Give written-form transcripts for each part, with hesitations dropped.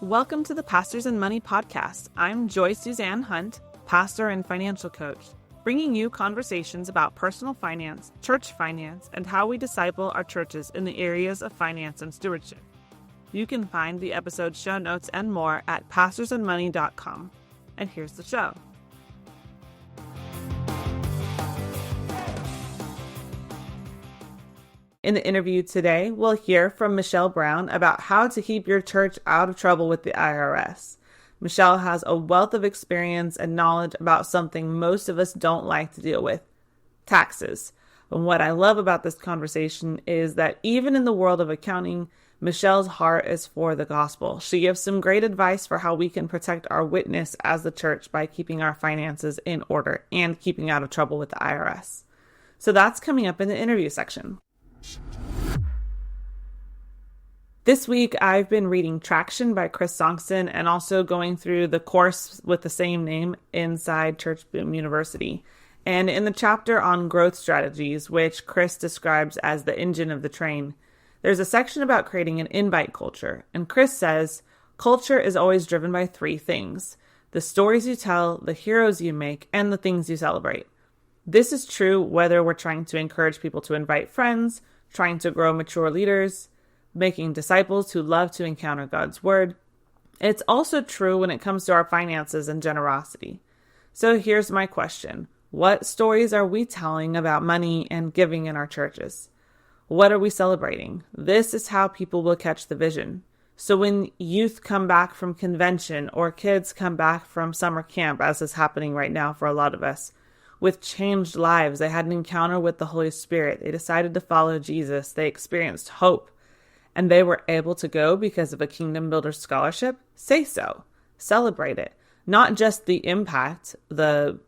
Welcome to the Pastors and Money podcast. I'm Joy Suzanne Hunt, pastor and financial coach, bringing you conversations about personal finance, church finance, and how we disciple our churches in the areas of finance and stewardship. You can find the episode show notes and more at pastorsandmoney.com. And here's the show. In the interview today, we'll hear from Michelle Brown about how to keep your church out of trouble with the IRS. Michelle has a wealth of experience and knowledge about something most of us don't like to deal with: taxes. And what I love about this conversation is that even in the world of accounting, Michelle's heart is for the gospel. She gives some great advice for how we can protect our witness as the church by keeping our finances in order and keeping out of trouble with the IRS. So that's coming up in the interview section. This week, I've been reading Traction by Chris Sonksen and also going through the course with the same name inside Church Boom University. And in the chapter on growth strategies, which Chris describes as the engine of the train, there's a section about creating an invite culture. And Chris says, culture is always driven by three things: the stories you tell, the heroes you make, and the things you celebrate. This is true whether we're trying to encourage people to invite friends, trying to grow mature leaders, making disciples who love to encounter God's word. It's also true when it comes to our finances and generosity. So here's my question. What stories are we telling about money and giving in our churches? What are we celebrating? This is how people will catch the vision. So when youth come back from convention or kids come back from summer camp, as is happening right now for a lot of us, with changed lives, they had an encounter with the Holy Spirit. They decided to follow Jesus. They experienced hope. And they were able to go because of a Kingdom Builder scholarship. Say so. Celebrate it. Not just the impact, the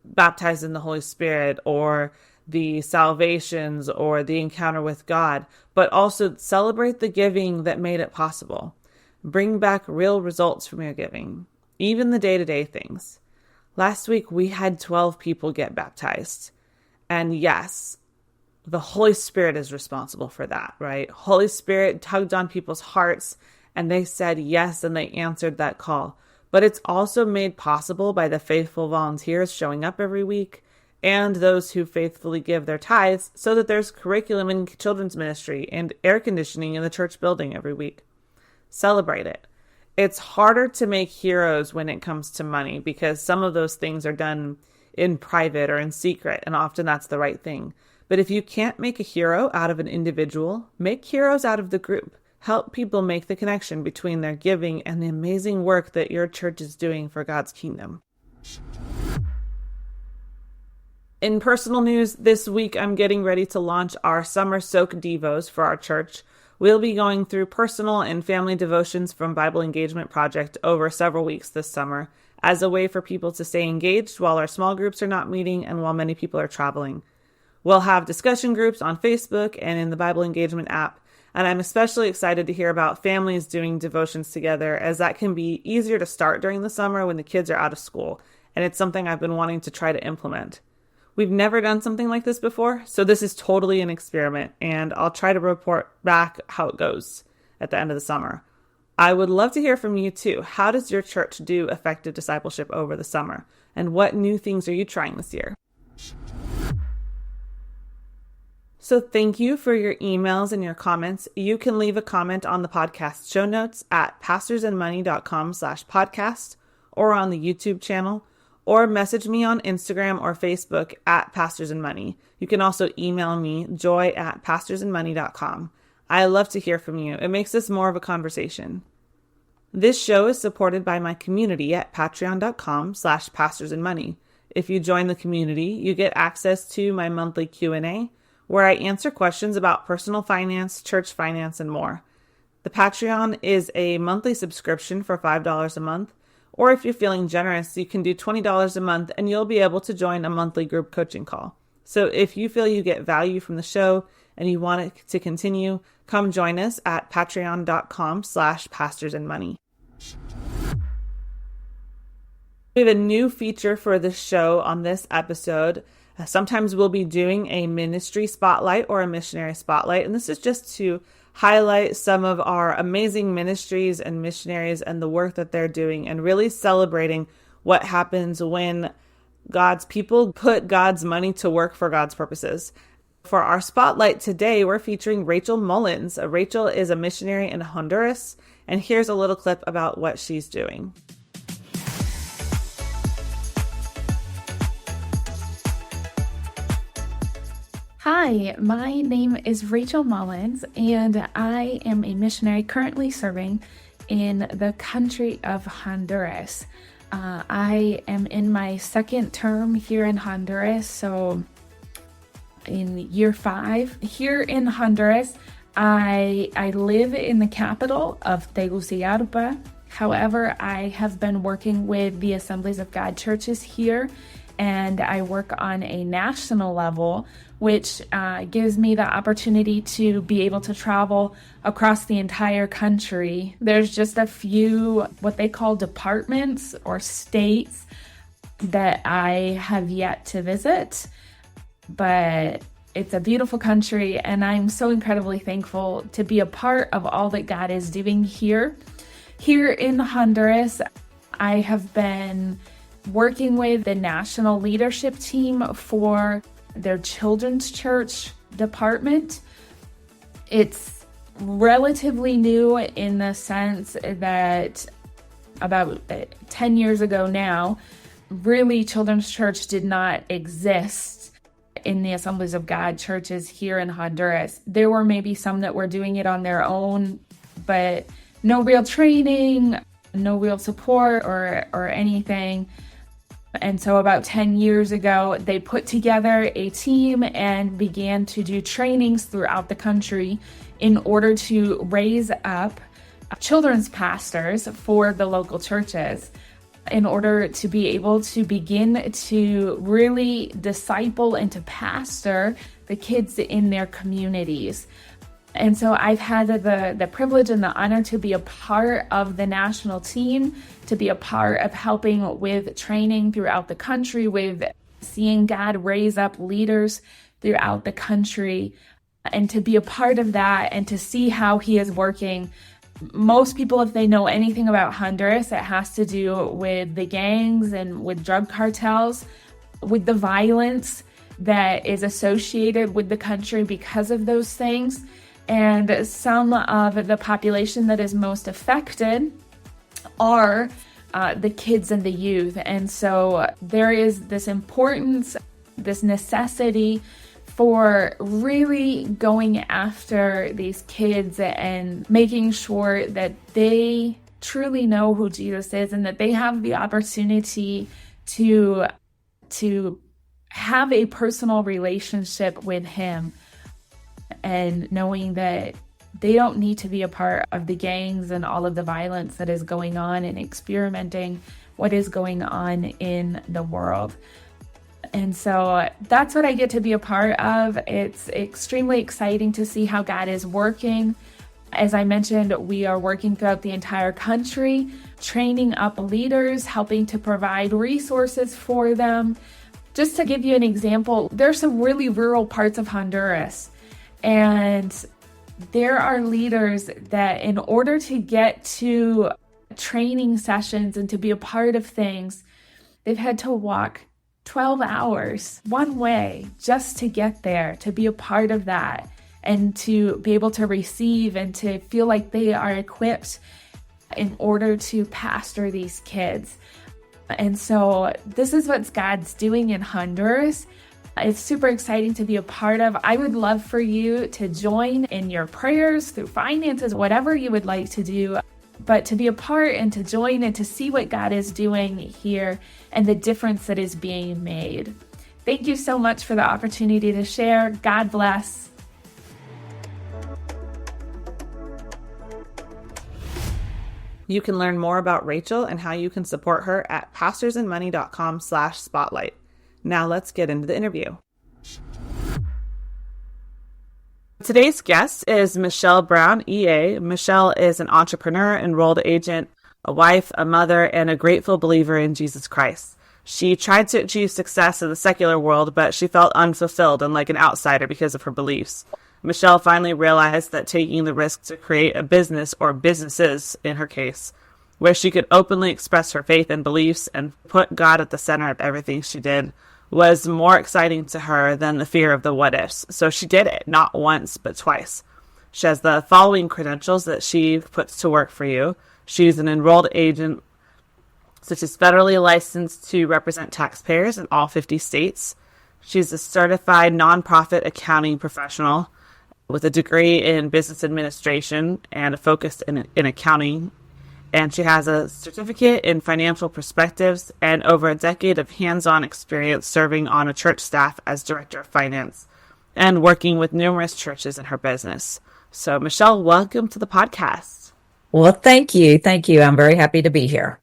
baptized in the Holy Spirit or the salvations or the encounter with God, but also celebrate the giving that made it possible. Bring back real results from your giving, even the day-to-day things. Last week, we had 12 people get baptized. And yes, the Holy Spirit is responsible for that, right? Holy Spirit tugged on people's hearts and they said yes, and they answered that call. But it's also made possible by the faithful volunteers showing up every week and those who faithfully give their tithes so that there's curriculum in children's ministry and air conditioning in the church building every week. Celebrate it. It's harder to make heroes when it comes to money because some of those things are done in private or in secret, and often that's the right thing. But if you can't make a hero out of an individual, make heroes out of the group. Help people make the connection between their giving and the amazing work that your church is doing for God's kingdom. In personal news, this week I'm getting ready to launch our Summer Soak Devos for our church. We'll be going through personal and family devotions from Bible Engagement Project over several weeks this summer as a way for people to stay engaged while our small groups are not meeting and while many people are traveling. We'll have discussion groups on Facebook and in the Bible Engagement app, and I'm especially excited to hear about families doing devotions together, as that can be easier to start during the summer when the kids are out of school, and it's something I've been wanting to try to implement. We've never done something like this before, so this is totally an experiment, and I'll try to report back how it goes at the end of the summer. I would love to hear from you too. How does your church do effective discipleship over the summer? And what new things are you trying this year? So thank you for your emails and your comments. You can leave a comment on the podcast show notes at pastorsandmoney.com/podcast or on the YouTube channel, or message me on Instagram or Facebook at pastorsandmoney. You can also email me, joy@pastorsandmoney.com. I love to hear from you. It makes this more of a conversation. This show is supported by my community at patreon.com/pastorsandmoney. If you join the community, you get access to my monthly Q&A, where I answer questions about personal finance, church finance, and more. The Patreon is a monthly subscription for $5 a month, or if you're feeling generous, you can do $20 a month and you'll be able to join a monthly group coaching call. So if you feel you get value from the show and you want it to continue, come join us at patreon.com/pastorsandmoney. We have a new feature for the show on this episode. Sometimes we'll be doing a ministry spotlight or a missionary spotlight, and this is just to highlight some of our amazing ministries and missionaries and the work that they're doing, and really celebrating what happens when God's people put God's money to work for God's purposes. For our spotlight today, we're featuring Rachel Mullins. Rachel is a missionary in Honduras, and here's a little clip about what she's doing. Hi, my name is Rachel Mullins, and I am a missionary currently serving in the country of Honduras. I am in my second term here in Honduras, so in year 5 here in Honduras. I live in the capital of Tegucigalpa. However, I have been working with the Assemblies of God churches here, and I work on a national level, which gives me the opportunity to be able to travel across the entire country. There's just a few what they call departments or states that I have yet to visit, but it's a beautiful country, and I'm so incredibly thankful to be a part of all that God is doing here. Here in Honduras, I have been working with the national leadership team for their children's church department. It's relatively new in the sense that about 10 years ago now, really children's church did not exist in the Assemblies of God churches here in Honduras. There were maybe some that were doing it on their own, but no real training, no real support or anything. And so about 10 years ago, they put together a team and began to do trainings throughout the country in order to raise up children's pastors for the local churches, in order to be able to begin to really disciple and to pastor the kids in their communities. And so I've had the privilege and the honor to be a part of the national team, to be a part of helping with training throughout the country, with seeing God raise up leaders throughout the country, and to be a part of that and to see how He is working. Most people, if they know anything about Honduras, it has to do with the gangs and with drug cartels, with the violence that is associated with the country because of those things. And some of the population that is most affected are the kids and the youth. And so there is this importance, this necessity for really going after these kids and making sure that they truly know who Jesus is and that they have the opportunity to have a personal relationship with Him, and knowing that they don't need to be a part of the gangs and all of the violence that is going on and experimenting what is going on in the world. And so that's what I get to be a part of. It's extremely exciting to see how God is working. As I mentioned, we are working throughout the entire country, training up leaders, helping to provide resources for them. Just to give you an example, there's some really rural parts of Honduras, and there are leaders that in order to get to training sessions and to be a part of things, they've had to walk 12 hours one way just to get there, to be a part of that, and to be able to receive and to feel like they are equipped in order to pastor these kids. And so this is what God's doing in Honduras. It's super exciting to be a part of. I would love for you to join in your prayers, through finances, whatever you would like to do, but to be a part and to join and to see what God is doing here and the difference that is being made. Thank you so much for the opportunity to share. God bless. You can learn more about Rachel and how you can support her at pastorsandmoney.com/spotlight. Now let's get into the interview. Today's guest is Michelle Brown, EA. Michelle is an entrepreneur, enrolled agent, a wife, a mother, and a grateful believer in Jesus Christ. She tried to achieve success in the secular world, but she felt unfulfilled and like an outsider because of her beliefs. Michelle finally realized that taking the risk to create a business, or businesses in her case, where she could openly express her faith and beliefs and put God at the center of everything she did, was more exciting to her than the fear of the what ifs. So she did it, not once, but twice. She has the following credentials that she puts to work for you. She's an enrolled agent, such as federally licensed to represent taxpayers in all 50 states. She's a certified nonprofit accounting professional with a degree in business administration and a focus in accounting. And she has a certificate in financial perspectives and over a decade of hands-on experience serving on a church staff as director of finance and working with numerous churches in her business. So, Michelle, welcome to the podcast. Well, thank you. Thank you. I'm very happy to be here.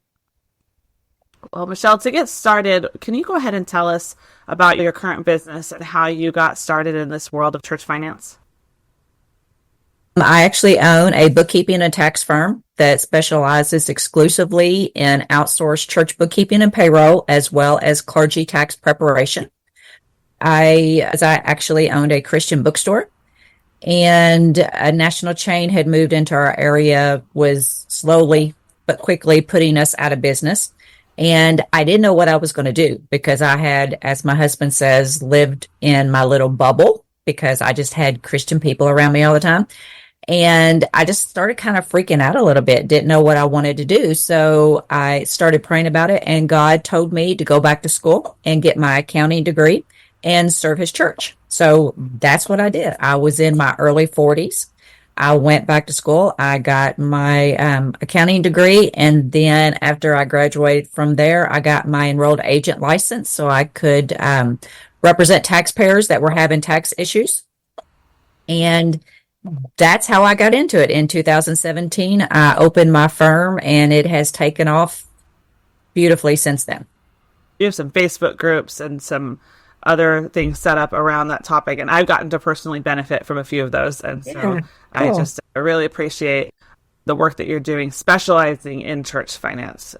Well, Michelle, to get started, can you go ahead and tell us about your current business and how you got started in this world of church finance? I actually own a bookkeeping and tax firm that specializes exclusively in outsourced church bookkeeping and payroll, as well as clergy tax preparation. I actually owned a Christian bookstore, and a national chain had moved into our area, was slowly but quickly putting us out of business. And I didn't know what I was going to do because I had, as my husband says, lived in my little bubble because I just had Christian people around me all the time. And I just started kind of freaking out a little bit, didn't know what I wanted to do. So I started praying about it, and God told me to go back to school and get my accounting degree and serve his church. So that's what I did. I was in my early 40s. I went back to school. I got my accounting degree. And then after I graduated from there, I got my enrolled agent license so I could represent taxpayers that were having tax issues. And that's how I got into it. In 2017, I opened my firm, and it has taken off beautifully since then. You have some Facebook groups and some other things set up around that topic, and I've gotten to personally benefit from a few of those. And so cool. I really appreciate the work that you're doing, specializing in church finance.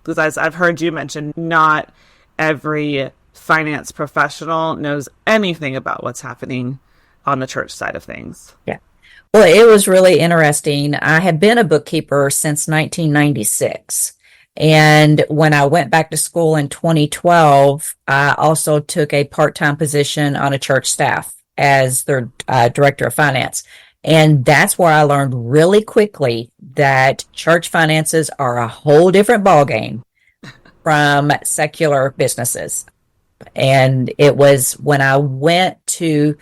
Because as I've heard you mention, not every finance professional knows anything about what's happening on the church side of things. Yeah. Well, it was really interesting. I have been a bookkeeper since 1996. And when I went back to school in 2012, I also took a part-time position on a church staff as their director of finance. And that's where I learned really quickly that church finances are a whole different ballgame from secular businesses. And it was when I went to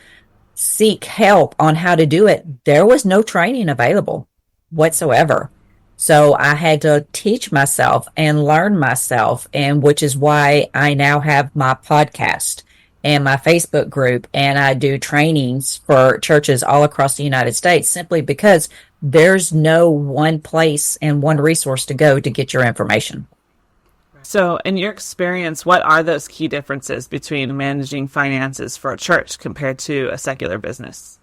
seek help on how to do it, there was no training available whatsoever. So I had to teach myself and learn myself, and which is why I now have my podcast and my Facebook group, and I do trainings for churches all across the United States simply because there's no one place and one resource to go to get your information. So in your experience, what are those key differences between managing finances for a church compared to a secular business?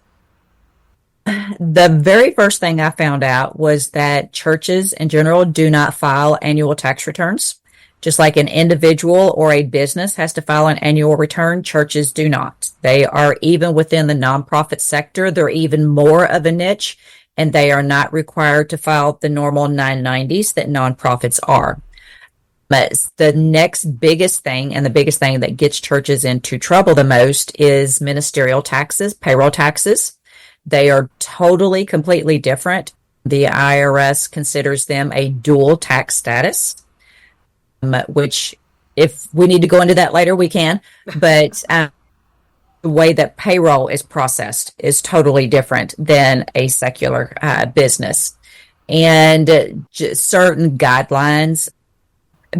The very first thing I found out was that churches in general do not file annual tax returns. Just like an individual or a business has to file an annual return, churches do not. They are, even within the nonprofit sector, they're even more of a niche, and they are not required to file the normal 990s that nonprofits are. But the next biggest thing, and the biggest thing that gets churches into trouble the most, is ministerial taxes, payroll taxes. They are totally, completely different. The IRS considers them a dual tax status, which if we need to go into that later, we can. But the way that payroll is processed is totally different than a secular business. And certain guidelines.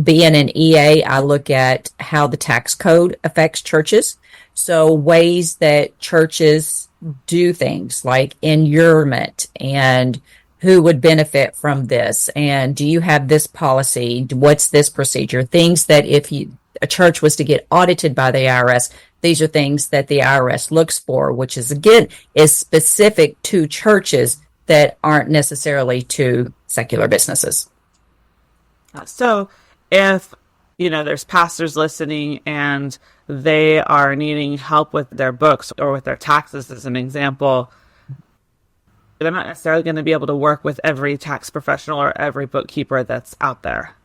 Being an EA, I look at how the tax code affects churches. So ways that churches do things like inurement and who would benefit from this, and do you have this policy? What's this procedure? Things that if a church was to get audited by the IRS, these are things that the IRS looks for, which is, again, is specific to churches that aren't necessarily to secular businesses. So if, there's pastors listening and they are needing help with their books or with their taxes, as an example, they're not necessarily going to be able to work with every tax professional or every bookkeeper that's out there.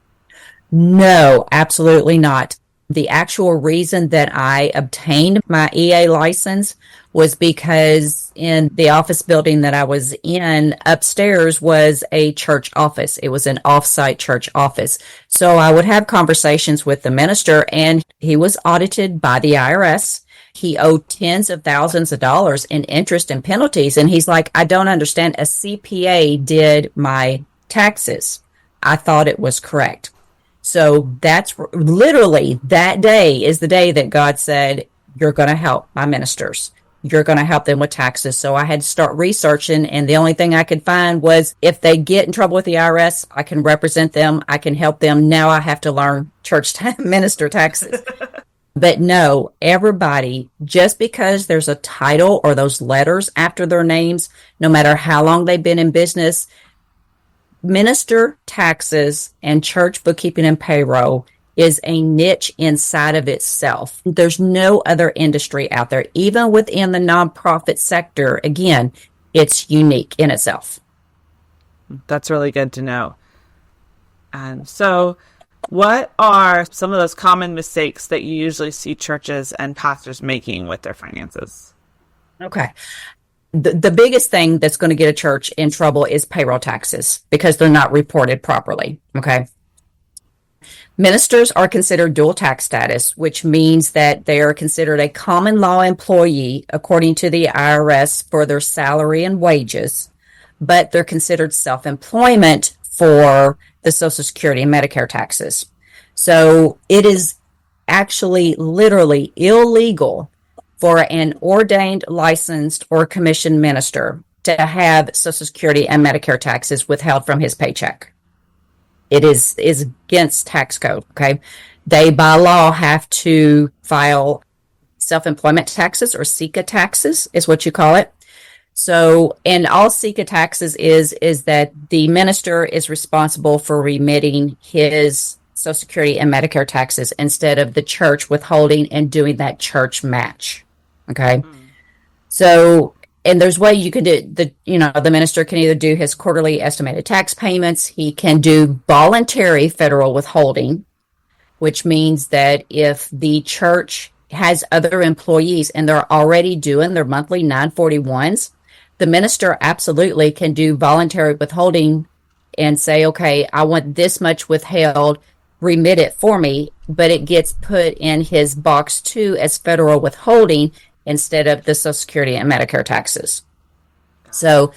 No, absolutely not. The actual reason that I obtained my EA license was because in the office building that I was in, upstairs was a church office. It was an off-site church office. So I would have conversations with the minister, and he was audited by the IRS. He owed tens of thousands of dollars in interest and penalties. And he's like, I don't understand. A CPA did my taxes. I thought it was correct. So that's literally that day is the day that God said, you're going to help my ministers. You're going to help them with taxes. So I had to start researching. And the only thing I could find was if they get in trouble with the IRS, I can represent them. I can help them. Now I have to learn church minister taxes. But no, everybody, just because there's a title or those letters after their names, no matter how long they've been in business, minister taxes and church bookkeeping and payroll is a niche inside of itself. There's no other industry out there, even within the nonprofit sector. Again, it's unique in itself. That's really good to know. And so what are some of those common mistakes that you usually see churches and pastors making with their finances? Okay. The biggest thing that's going to get a church in trouble is payroll taxes because they're not reported properly. Okay. Ministers are considered dual tax status, which means that they are considered a common law employee according to the IRS for their salary and wages, but they're considered self-employment for the Social Security and Medicare taxes. So it is actually literally illegal for an ordained, licensed, or commissioned minister to have Social Security and Medicare taxes withheld from his paycheck. It is against tax code, okay? They, by law, have to file self-employment taxes, or SECA taxes is what you call it. So, and all SECA taxes is that the minister is responsible for remitting his Social Security and Medicare taxes instead of the church withholding and doing that church match. Okay. So, and there's way you can do the minister can either do his quarterly estimated tax payments. He can do voluntary federal withholding, which means that if the church has other employees and they're already doing their monthly 941s, the minister absolutely can do voluntary withholding and say, okay, I want this much withheld, remit it for me, but it gets put in his box 2 as federal withholding instead of the Social Security and Medicare taxes. So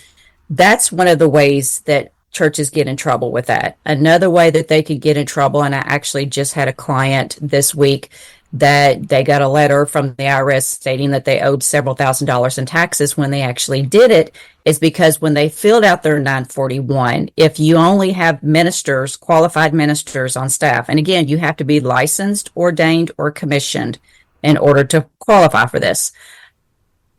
that's one of the ways that churches get in trouble with that. Another way that they could get in trouble, and I actually just had a client this week that they got a letter from the IRS stating that they owed several $1,000s in taxes when they actually did it, is because when they filled out their 941, if you only have ministers, qualified ministers on staff, and again, you have to be licensed, ordained, or commissioned in order to qualify for this.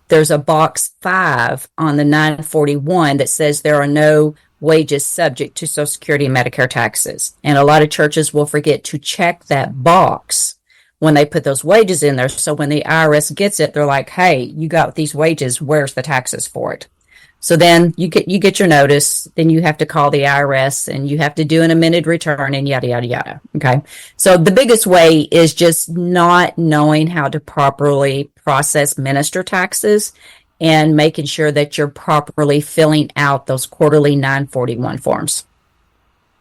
There's a box 5 on the 941 that says there are no wages subject to Social Security and Medicare taxes. And a lot of churches will forget to check that box when they put those wages in there. So when the IRS gets it, they're like, hey, you got these wages, where's the taxes for it? So then you get your notice, then you have to call the IRS and you have to do an amended return and yada, yada, yada. Okay. So the biggest way is just not knowing how to properly process minister taxes and making sure that you're properly filling out those quarterly 941 forms.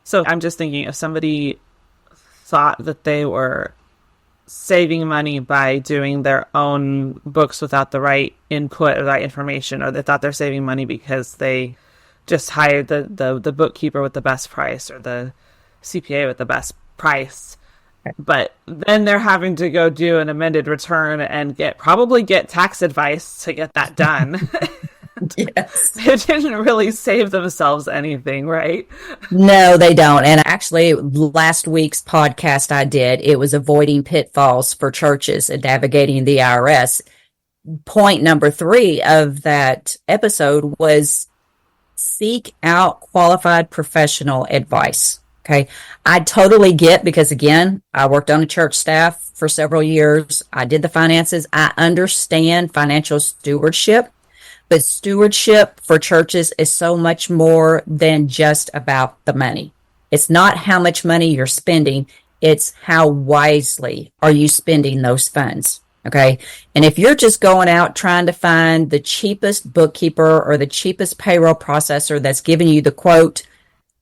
So I'm just thinking, if somebody thought that they were saving money by doing their own books without the right input or the right information, or they thought they're saving money because they just hired the bookkeeper with the best price or the CPA with the best price, but then they're having to go do an amended return and probably get tax advice to get that done. Yes. They didn't really save themselves anything, right? No, they don't. And actually, last week's podcast I did, it was avoiding pitfalls for churches and navigating the IRS. Point number 3 of that episode was seek out qualified professional advice. Okay. I totally get, because again, I worked on a church staff for several years. I did the finances. I understand financial stewardship, but stewardship for churches is so much more than just about the money. It's not how much money you're spending. It's how wisely are you spending those funds. Okay. And if you're just going out trying to find the cheapest bookkeeper or the cheapest payroll processor that's giving you the quote,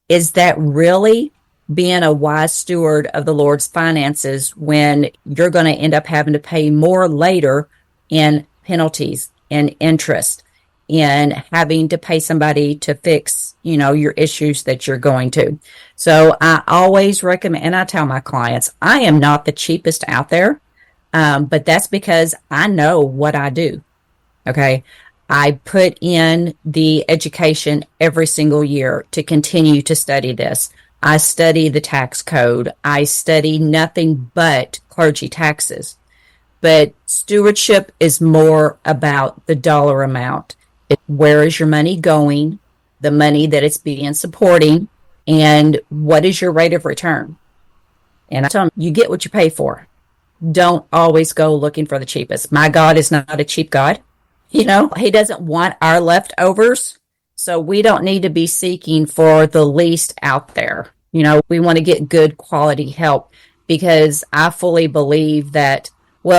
is that really being a wise steward of the Lord's finances when you're going to end up having to pay more later in penalties and interest, in having to pay somebody to fix, your issues that you're going to? So I always recommend, and I tell my clients, I am not the cheapest out there, but that's because I know what I do. Okay. I put in the education every single year to continue to study this. I study the tax code. I study nothing but clergy taxes. But stewardship is more about the dollar amount. Where is your money going? The money that it's being supporting, and what is your rate of return? And I tell them, you get what you pay for. Don't always go looking for the cheapest. My God is not a cheap God. He doesn't want our leftovers. So we don't need to be seeking for the least out there. We want to get good quality help, because I fully believe that,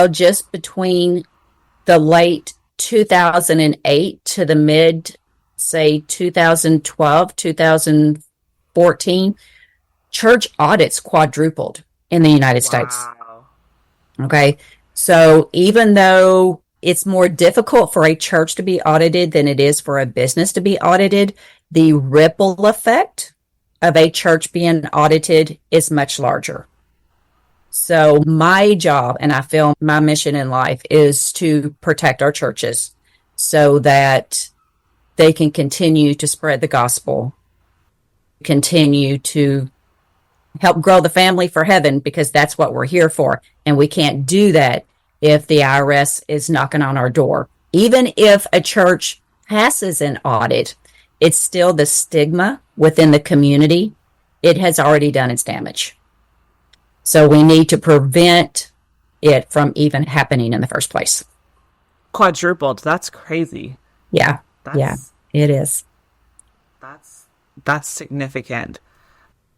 just between the late 2008 to the mid, say 2012, 2014, church audits quadrupled in the United States. Okay. So even though it's more difficult for a church to be audited than it is for a business to be audited, the ripple effect of a church being audited is much larger. So my job, and I feel my mission in life, is to protect our churches so that they can continue to spread the gospel, continue to help grow the family for heaven, because that's what we're here for. And we can't do that if the IRS is knocking on our door. Even if a church passes an audit, it's still the stigma within the community. It has already done its damage. So we need to prevent it from even happening in the first place. Quadrupled. That's crazy. Yeah. It is. That's significant.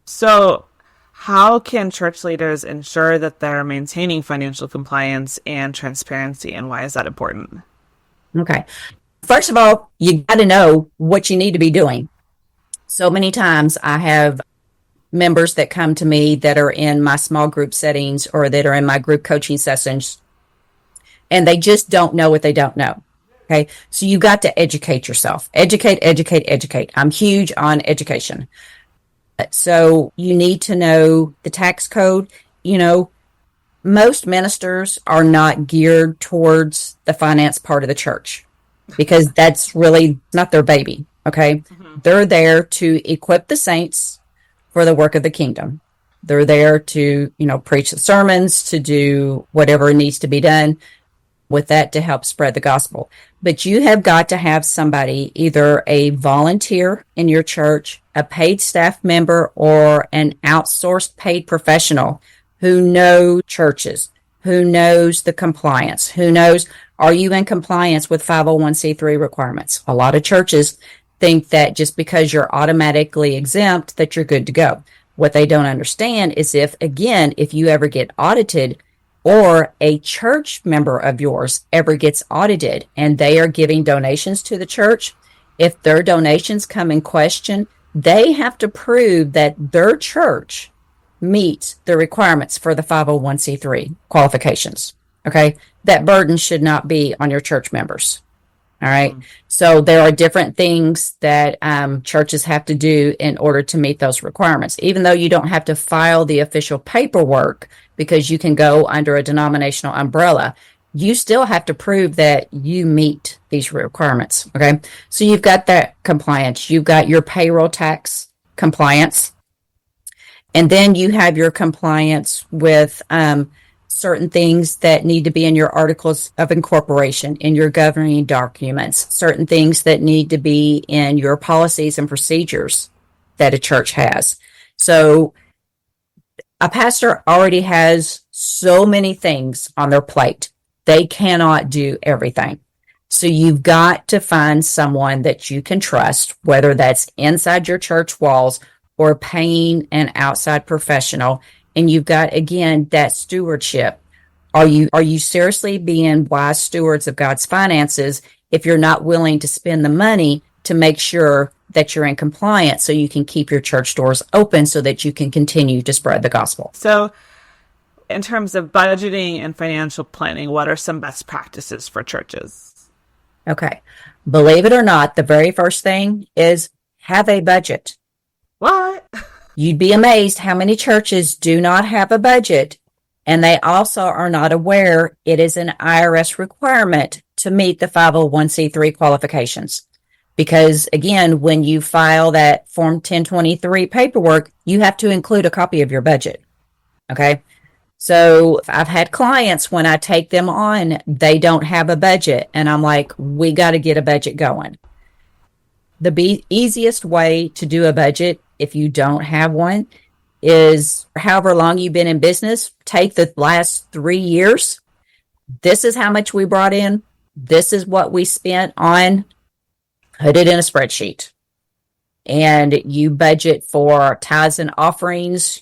So how can church leaders ensure that they're maintaining financial compliance and transparency, and why is that important? Okay. First of all, you got to know what you need to be doing. So many times I have members that come to me that are in my small group settings or that are in my group coaching sessions, and they just don't know what they don't know. Okay. So you got to educate yourself. Educate. I'm huge on education. So you need to know the tax code. Most ministers are not geared towards the finance part of the church, because that's really not their baby. Okay. Mm-hmm. They're there to equip the saints for the work of the kingdom. They're there to, preach the sermons, to do whatever needs to be done with that to help spread the gospel. But you have got to have somebody, either a volunteer in your church, a paid staff member, or an outsourced paid professional who knows churches, who knows the compliance, who knows, are you in compliance with 501c3 requirements? A lot of churches think that just because you're automatically exempt that you're good to go. What they don't understand is if you ever get audited, or a church member of yours ever gets audited and they are giving donations to the church, if their donations come in question, they have to prove that their church meets the requirements for the 501c3 qualifications. Okay. That burden should not be on your church members. All right. Mm-hmm. So there are different things that churches have to do in order to meet those requirements, even though you don't have to file the official paperwork because you can go under a denominational umbrella. You still have to prove that you meet these requirements. Okay. So you've got that compliance. You've got your payroll tax compliance. And then you have your compliance with certain things that need to be in your articles of incorporation, in your governing documents, certain things that need to be in your policies and procedures that a church has. So a pastor already has so many things on their plate. They cannot do everything. So you've got to find someone that you can trust, whether that's inside your church walls or paying an outside professional. And you've got, again, that stewardship. Are you seriously being wise stewards of God's finances if you're not willing to spend the money to make sure that you're in compliance so you can keep your church doors open so that you can continue to spread the gospel? So in terms of budgeting and financial planning, what are some best practices for churches? Okay. Believe it or not, the very first thing is have a budget. What? You'd be amazed how many churches do not have a budget, and they also are not aware it is an IRS requirement to meet the 501c3 qualifications. Because, again, when you file that Form 1023 paperwork, you have to include a copy of your budget. Okay? So I've had clients, when I take them on, they don't have a budget. And I'm like, we got to get a budget going. The easiest way to do a budget, if you don't have one, is however long you've been in business, take the last 3 years. This is how much we brought in. This is what we spent on. Put it in a spreadsheet. And you budget for tithes and offerings,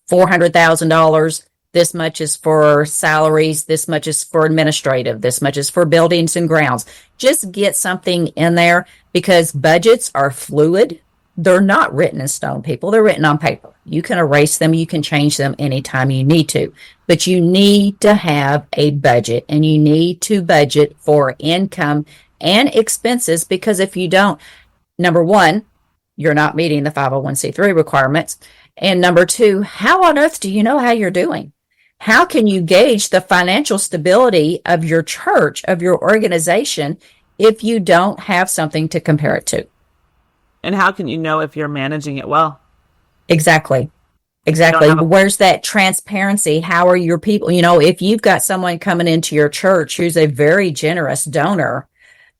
$400,000. This much is for salaries. This much is for administrative. This much is for buildings and grounds. Just get something in there, because budgets are fluid. They're not written in stone, people. They're written on paper. You can erase them. You can change them anytime you need to. But you need to have a budget, and you need to budget for income and expenses, because if you don't, number one, you're not meeting the 501c3 requirements. And number two, how on earth do you know how you're doing? How can you gauge the financial stability of your church, of your organization, if you don't have something to compare it to? And how can you know if you're managing it well? Exactly. Where's that transparency? How are your people? If you've got someone coming into your church who's a very generous donor,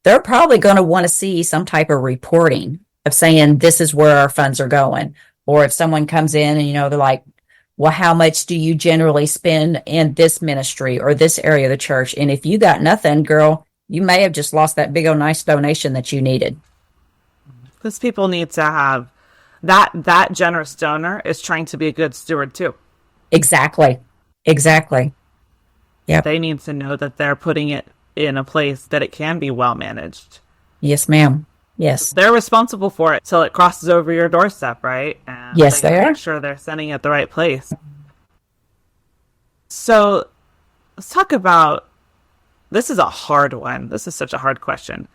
they're probably going to want to see some type of reporting of saying, this is where our funds are going. Or if someone comes in and, they're like, well, how much do you generally spend in this ministry or this area of the church? And if you got nothing, girl, you may have just lost that big old nice donation that you needed. Because people need to have that generous donor is trying to be a good steward too. Exactly. Yeah. They need to know that they're putting it in a place that it can be well managed. Yes, ma'am. Yes. They're responsible for it till it crosses over your doorstep, right? And yes, they are. Make sure they're sending it at the right place. So let's talk about, this is a hard one. This is such a hard question.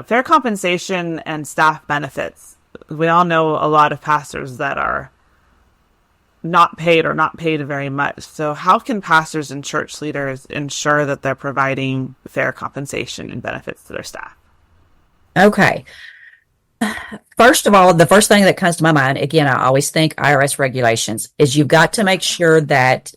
Fair compensation and staff benefits. We all know a lot of pastors that are not paid or not paid very much. So how can pastors and church leaders ensure that they're providing fair compensation and benefits to their staff? Okay. First of all, the first thing that comes to my mind, again, I always think IRS regulations, is you've got to make sure that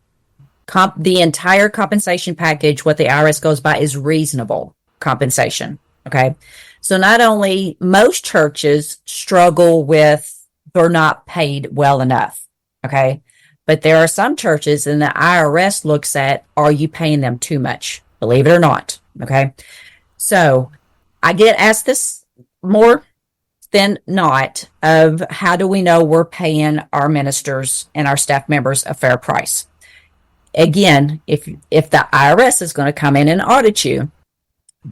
the entire compensation package, what the IRS goes by, is reasonable compensation. Okay. So not only most churches struggle with they're not paid well enough. Okay. But there are some churches, and the IRS looks at, are you paying them too much? Believe it or not. Okay. So I get asked this more than not of how do we know we're paying our ministers and our staff members a fair price? Again, if the IRS is going to come in and audit you,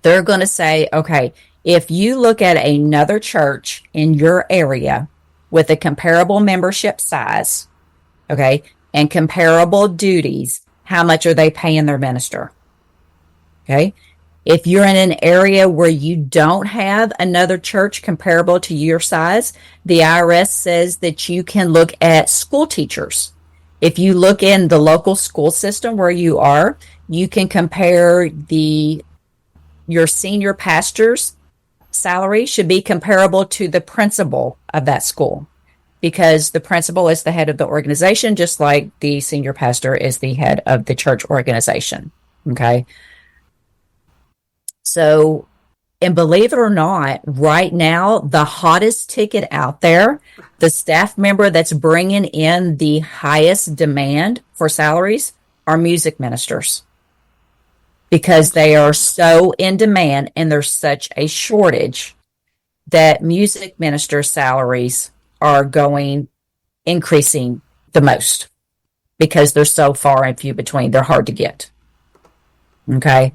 they're going to say, okay, if you look at another church in your area with a comparable membership size, okay, and comparable duties, how much are they paying their minister? Okay. If you're in an area where you don't have another church comparable to your size, the IRS says that you can look at school teachers. If you look in the local school system where you are, you can compare your senior pastor's salary should be comparable to the principal of that school, because the principal is the head of the organization, just like the senior pastor is the head of the church organization. Okay. So And believe it or not, right now, the hottest ticket out there, the staff member that's bringing in the highest demand for salaries are music ministers, because they are so in demand and there's such a shortage that music minister salaries are increasing the most because they're so far and few between. They're hard to get. Okay.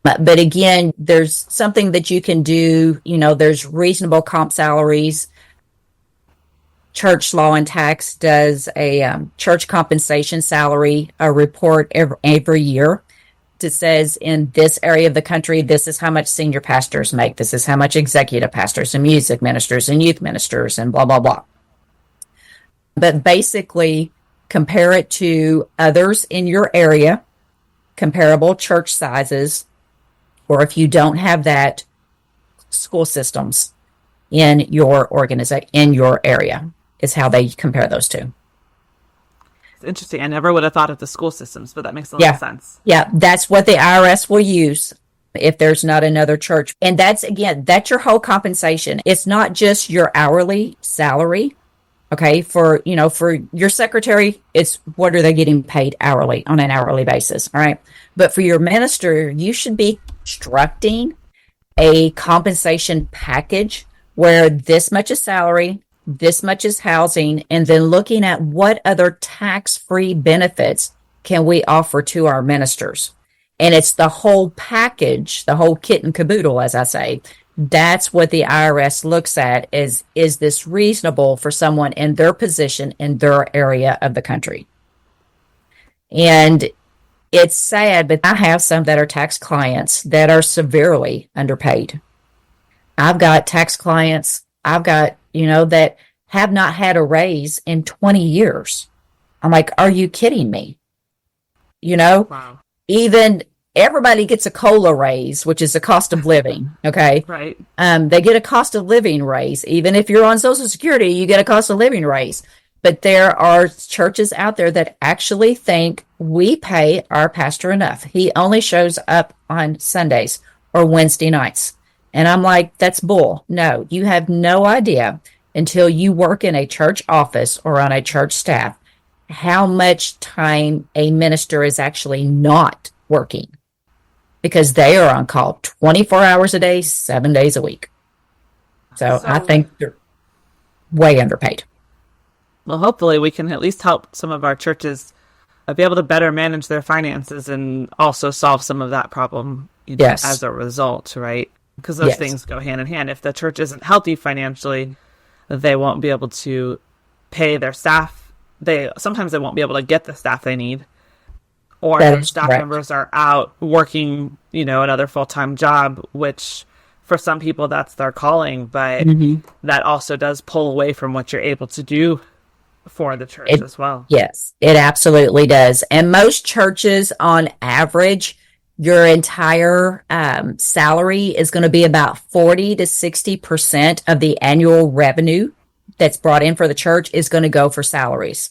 But again, there's something that you can do. There's reasonable comp salaries. Church Law and Tax does a church compensation salary report every year. It says in this area of the country, this is how much senior pastors make. This is how much executive pastors and music ministers and youth ministers and blah, blah, blah. But basically, compare it to others in your area, comparable church sizes, or if you don't have that, school systems in your organization, in your area, is how they compare those two. It's interesting. I never would have thought of the school systems, but that makes a lot of sense. Yeah, that's what the IRS will use if there's not another church. And that's your whole compensation. It's not just your hourly salary. Okay, for your secretary, it's what are they getting paid hourly on an hourly basis. All right. But for your minister, you should be constructing a compensation package where this much is salary, this much is housing, and then looking at what other tax-free benefits can we offer to our ministers. And it's the whole package, the whole kit and caboodle, as I say. That's what the IRS looks at is this reasonable for someone in their position in their area of the country? And it's sad, but I have some that are tax clients that are severely underpaid. I've got tax clients, that have not had a raise in 20 years. I'm like, are you kidding me? Wow. Even everybody gets a COLA raise, which is a cost of living. Okay. Right. They get a cost of living raise. Even if you're on Social Security, you get a cost of living raise. But there are churches out there that actually think we pay our pastor enough. He only shows up on Sundays or Wednesday nights. And I'm like, that's bull. No, you have no idea until you work in a church office or on a church staff how much time a minister is actually not working, because they are on call 24 hours a day, 7 days a week. So I think they're way underpaid. Well, hopefully we can at least help some of our churches be able to better manage their finances and also solve some of that problem as a result, right? Because those things go hand in hand. If the church isn't healthy financially, they won't be able to pay their staff. Sometimes they won't be able to get the staff they need. Or their staff members are out working, another full-time job, which for some people that's their calling, but that also does pull away from what you're able to do for the church as well. Yes, it absolutely does. And most churches, on average, your entire salary is going to be about 40 to 60% of the annual revenue that's brought in for the church is going to go for salaries.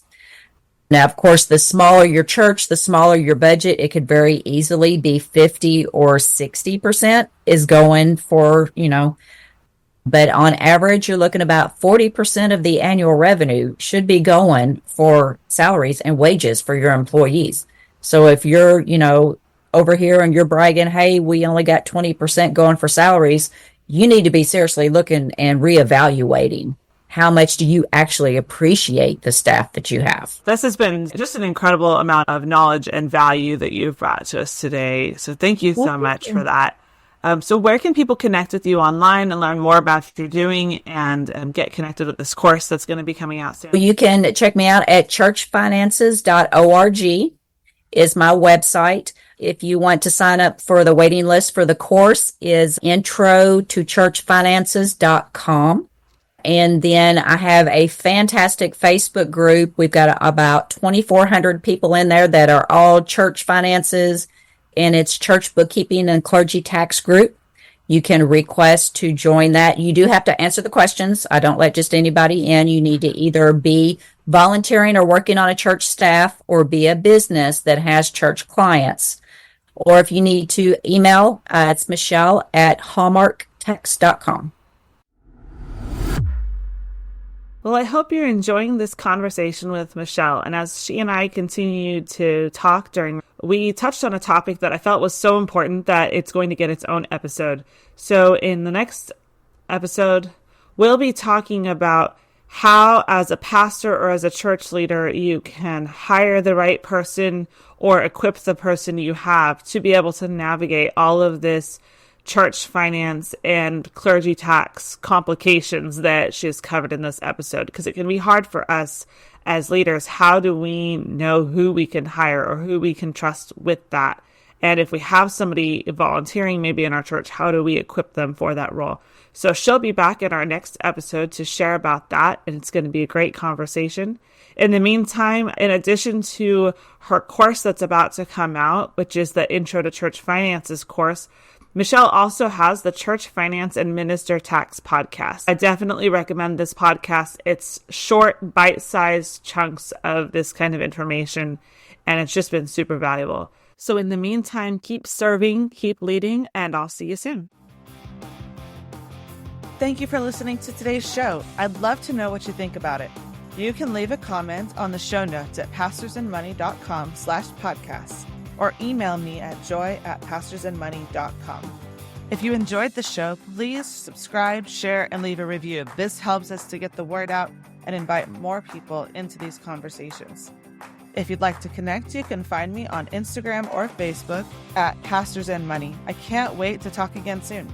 Now, of course, the smaller your church, the smaller your budget. It could very easily be 50 or 60% is going for, but on average, you're looking about 40% of the annual revenue should be going for salaries and wages for your employees. So if you're, over here and you're bragging, hey, we only got 20% going for salaries, you need to be seriously looking and reevaluating. How much do you actually appreciate the staff that you have? This has been just an incredible amount of knowledge and value that you've brought to us today. So thank you so much for that. So where can people connect with you online and learn more about what you're doing and get connected with this course that's going to be coming out soon? You can check me out at churchfinances.org is my website. If you want to sign up for the waiting list for the course, is intro to churchfinances.com. And then I have a fantastic Facebook group. We've got about 2,400 people in there that are all church finances, and it's church bookkeeping and clergy tax group. You can request to join that. You do have to answer the questions. I don't let just anybody in. You need to either be volunteering or working on a church staff or be a business that has church clients. Or if you need to email, it's Michelle@hallmarktext.com. Well, I hope you're enjoying this conversation with Michelle. And as she and I continued to talk we touched on a topic that I felt was so important that it's going to get its own episode. So in the next episode, we'll be talking about how, as a pastor or as a church leader, you can hire the right person or equip the person you have to be able to navigate all of this church finance and clergy tax complications that she's covered in this episode, because it can be hard for us as leaders. How do we know who we can hire or who we can trust with that? And if we have somebody volunteering maybe in our church, how do we equip them for that role? So she'll be back in our next episode to share about that, and it's going to be a great conversation. In the meantime, in addition to her course that's about to come out, which is the Intro to Church Finances course, Michelle also has the Church Finance and Minister Tax podcast. I definitely recommend this podcast. It's short, bite-sized chunks of this kind of information, and it's just been super valuable. So in the meantime, keep serving, keep leading, and I'll see you soon. Thank you for listening to today's show. I'd love to know what you think about it. You can leave a comment on the show notes at pastorsandmoney.com/podcasts. or email me at joy@pastorsandmoney.com. If you enjoyed the show, please subscribe, share, and leave a review. This helps us to get the word out and invite more people into these conversations. If you'd like to connect, you can find me on Instagram or Facebook at Pastors and Money. I can't wait to talk again soon.